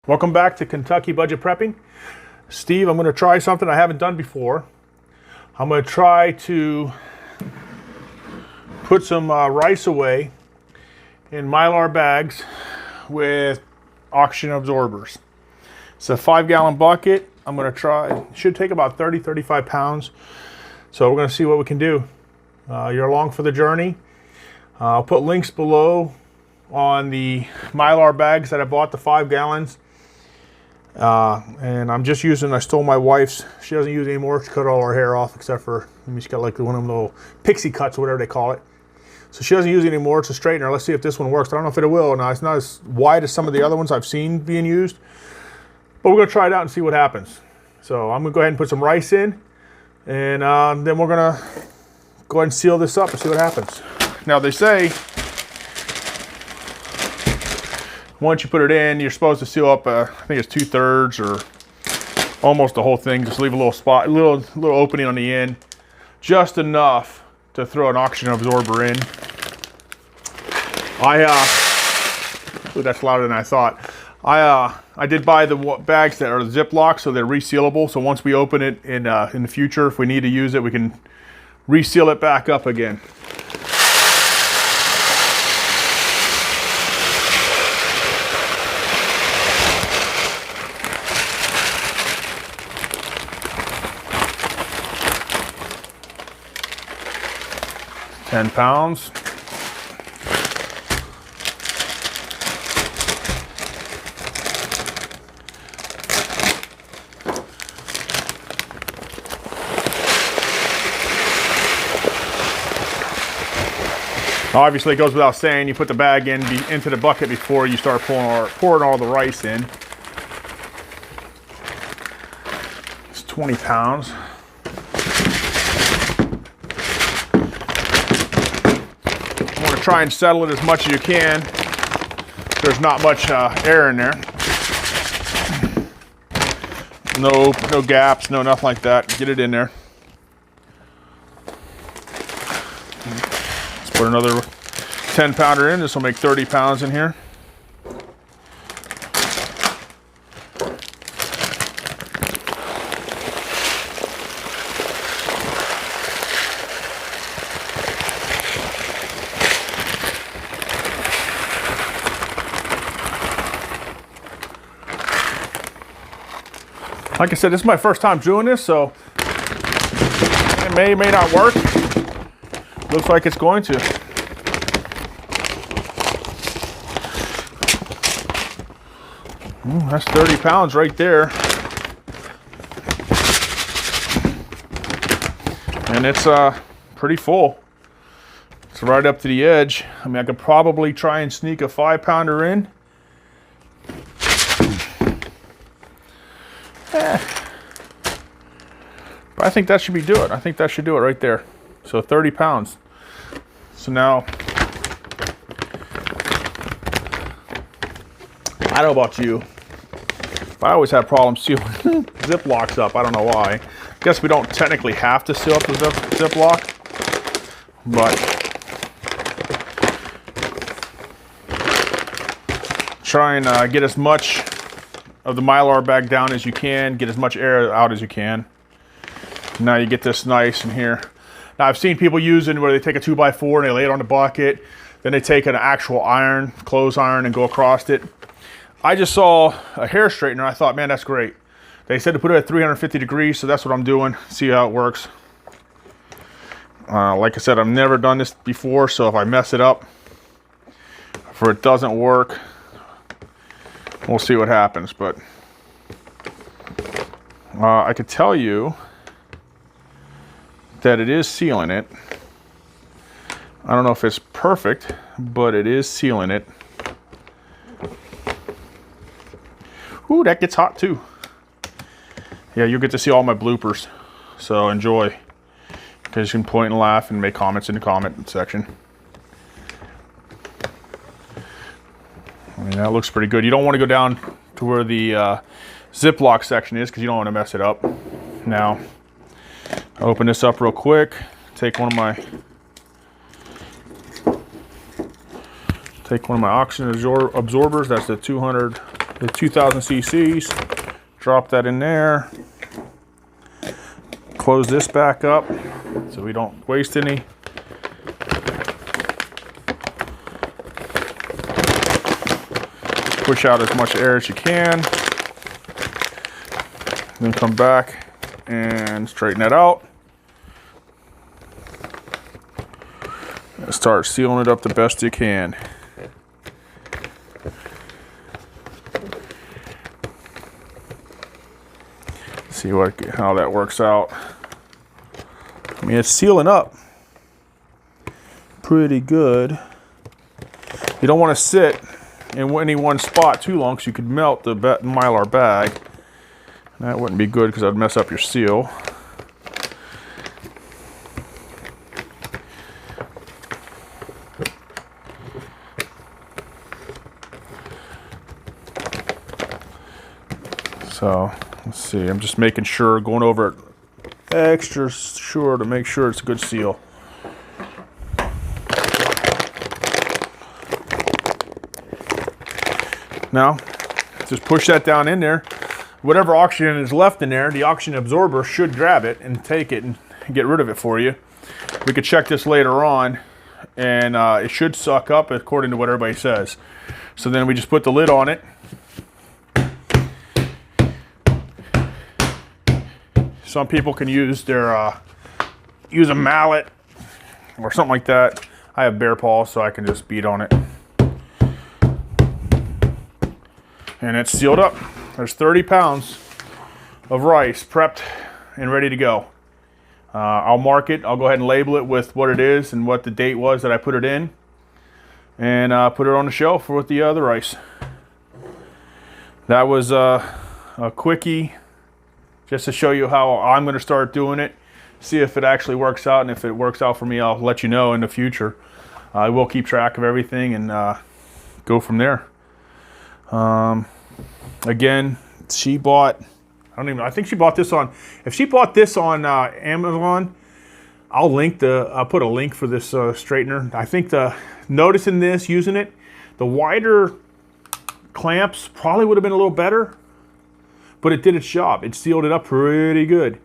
Welcome back to Kentucky Budget Prepping. Steve, I'm going to try something I haven't done before. I'm going to try to put some rice away in Mylar bags with oxygen absorbers. It's a 5-gallon bucket. I'm going to try, it should take about 35 pounds. So we're going to see what we can do. You're along for the journey. I'll put links below on the Mylar bags that I bought, the 5 gallons. And I'm just using, I stole my wife's, she doesn't use it anymore. She cut all her hair off except for, she's got like one of them little pixie cuts or whatever they call it. So she doesn't use it anymore. It's a straightener. Let's see if this one works. I don't know if it will. Now, it's not as wide as some of the other ones I've seen being used, but we're going to try it out and see what happens. So I'm going to go ahead and put some rice in, and then we're going to go ahead and seal this up and see what happens. Now, they say once you put it in, you're supposed to seal up, I think it's 2/3 or almost the whole thing. Just leave a little spot, a little opening on the end, just enough to throw an oxygen absorber in. Ooh, that's louder than I thought. I did buy the bags that are Ziploc, so they're resealable. So once we open it in the future, if we need to use it, we can reseal it back up again. £10 pounds. Obviously, it goes without saying, you put the bag into the bucket before you start pouring all the rice in. It's 20 pounds. You want to try and settle it as much as you can. There's not much air in there. No gaps, no nothing like that. Get it in there. Put another 10 pounder in. This will make 30 pounds in here. Like I said, this is my first time doing this, so it may not work. Looks like it's going to. That's 30 pounds right there. And it's pretty full. It's right up to the edge. I mean, I could probably try and sneak a 5-pounder in. But I think that should do it. I think that should do it right there. So 30 pounds. So now, I don't know about you, but I always have problems sealing Ziplocs up. I don't know why. I guess we don't technically have to seal up the Ziploc, but try and get as much of the Mylar bag down as you can, get as much air out as you can. Now you get this nice in here. Now I've seen people using where they take a 2x4 and they lay it on the bucket, then they take an actual iron, clothes iron, and go across it. I just saw a hair straightener. I thought, man, that's great. They said to put it at 350 degrees, so that's what I'm doing. See how it works. Like I said, I've never done this before, so if I mess it up, if it doesn't work, we'll see what happens. But I could tell you that it is sealing it. I don't know if it's perfect, but it is sealing it. Ooh, that gets hot too. Yeah, you'll get to see all my bloopers. So enjoy. Because you can point and laugh and make comments in the comment section. I mean, that looks pretty good. You don't want to go down to where the Ziploc section is because you don't want to mess it up. Now, open this up real quick. Take one of my oxygen absorbers. That's the 200 the 2000 cc's. Drop that in there. Close this back up so we don't waste any. Push out as much air as you can. Then come back and straighten that out. And start sealing it up the best you can. See how that works out. I mean, it's sealing up pretty good. You don't want to sit in any one spot too long because you could melt the Mylar bag. And that wouldn't be good because I'd mess up your seal. So let's see, I'm just making sure, going over it extra sure to make sure it's a good seal. Now, just push that down in there. Whatever oxygen is left in there, the oxygen absorber should grab it and take it and get rid of it for you. We could check this later on, and it should suck up according to what everybody says. So then we just put the lid on it. Some people can use their use a mallet or something like that. I have bare paws, so I can just beat on it. And it's sealed up. There's 30 pounds of rice prepped and ready to go. I'll mark it. I'll go ahead and label it with what it is and what the date was that I put it in, and put it on the shelf with the other rice. That was a quickie, just to show you how I'm going to start doing it. See if it actually works out, and if it works out for me, I'll let you know in the future. I will keep track of everything and go from there. Again, she bought, I think she bought this on, if she bought this on Amazon, I'll put a link for this straightener. I think noticing this, using it, the wider clamps probably would have been a little better, but it did its job. It sealed it up pretty good.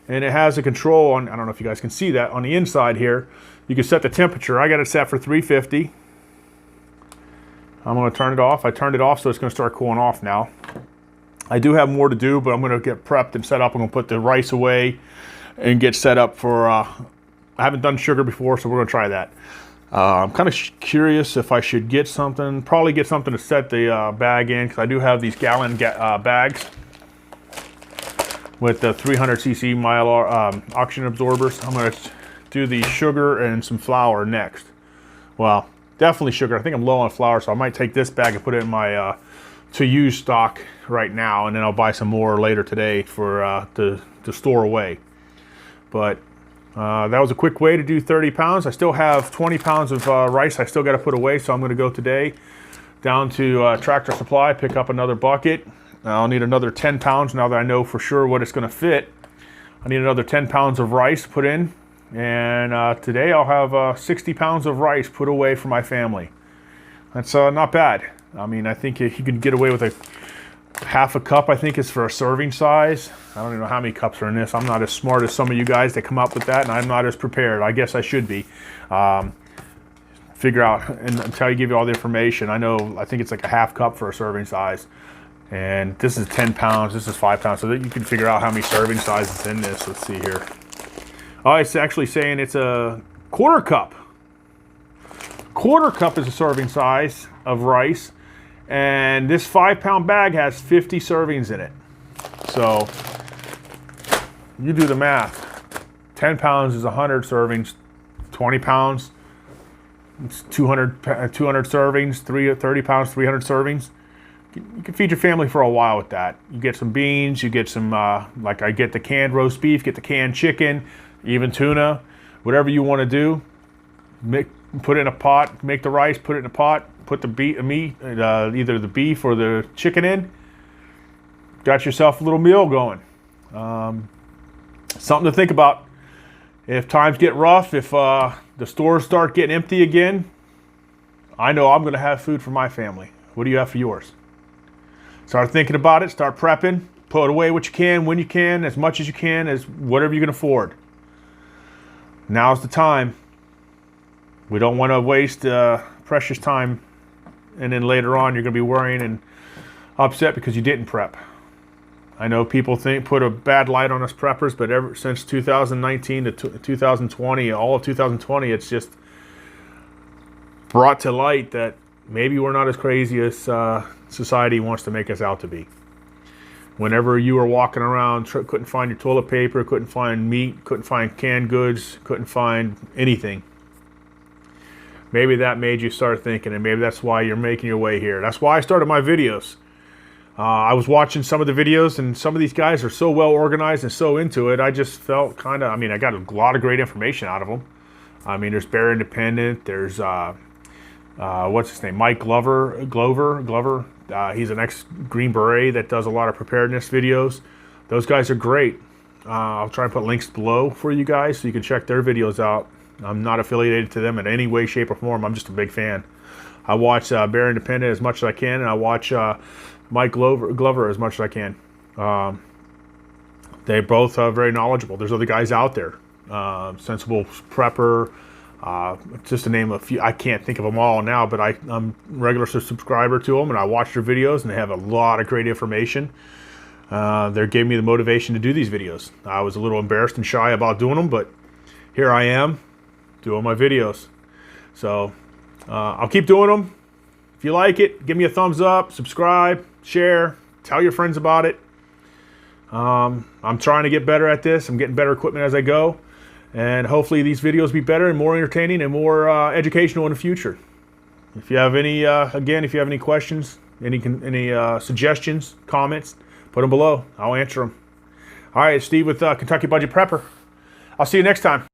And it has a control on, I don't know if you guys can see that, on the inside here. You can set the temperature. I got it set for 350. I'm going to turn it off. I turned it off, so it's going to start cooling off now. I do have more to do, but I'm going to get prepped and set up. I'm going to put the rice away and get set up for, I haven't done sugar before, so we're going to try that. I'm kind of curious if I should get something, probably get something to set the bag in, because I do have these gallon bags with the 300cc Mylar oxygen absorbers. I'm going to do the sugar and some flour next. Well, definitely sugar. I think I'm low on flour, so I might take this bag and put it in my to-use stock right now, and then I'll buy some more later today for to store away. But that was a quick way to do 30 pounds. I still have 20 pounds of rice I still got to put away, so I'm going to go today down to Tractor Supply, pick up another bucket. I'll need another 10 pounds now that I know for sure what it's going to fit. I need another 10 pounds of rice put in. And today I'll have 60 pounds of rice put away for my family. That's not bad. I mean, I think you can get away with a half a cup, I think is for a serving size. I don't even know how many cups are in this. I'm not as smart as some of you guys that come up with that, and I'm not as prepared. I guess I should be. Figure out, and until I give you all the information, I think it's like a half cup for a serving size. And this is 10 pounds, this is 5 pounds, so that you can figure out how many serving sizes in this. Let's see here. Oh, it's actually saying it's a quarter cup. Quarter cup is a serving size of rice, and this 5-pound bag has 50 servings in it. So you do the math. 10 pounds is 100 servings. 20 pounds, it's 200 servings. 30 pounds, 300 servings. You can feed your family for a while with that. You get some beans, you get some, like I get the canned roast beef, get the canned chicken, even tuna, whatever you want to do. Put it in a pot, make the rice, put it in a pot, put the meat, either the beef or the chicken in. Got yourself a little meal going. Something to think about. If times get rough, if the stores start getting empty again, I know I'm going to have food for my family. What do you have for yours? Start thinking about it, start prepping, put away what you can, when you can, as much as you can, as whatever you can afford. Now's the time. We don't want to waste precious time, and then later on you're going to be worrying and upset because you didn't prep. I know people put a bad light on us preppers, but ever since 2019 to 2020, all of 2020, it's just brought to light that maybe we're not as crazy as society wants to make us out to be. Whenever you were walking around, couldn't find your toilet paper, couldn't find meat, couldn't find canned goods, couldn't find anything. Maybe that made you start thinking, and maybe that's why you're making your way here. That's why I started my videos. I was watching some of the videos, and some of these guys are so well organized and so into it. I just felt kind of, I got a lot of great information out of them. There's Bear Independent. There's, what's his name? Mike Glover. He's an ex-Green Beret that does a lot of preparedness videos. Those guys are great. I'll try and put links below for you guys so you can check their videos out. I'm not affiliated to them in any way, shape, or form. I'm just a big fan. I watch Bear Independent as much as I can, and I watch Mike Glover as much as I can. They both are very knowledgeable. There's other guys out there. Sensible Prepper, just to name a few. I can't think of them all now, but I'm a regular subscriber to them, and I watch their videos, and they have a lot of great information. They gave me the motivation to do these videos. I was a little embarrassed and shy about doing them, but here I am doing my videos. So I'll keep doing them. If you like it, give me a thumbs up, subscribe, share, tell your friends about it. I'm trying to get better at this. I'm getting better equipment as I go. And hopefully these videos be better and more entertaining and more educational in the future. If you have any, again, if you have any questions, any suggestions, comments, put them below. I'll answer them. All right, Steve with Kentucky Budget Prepper. I'll see you next time.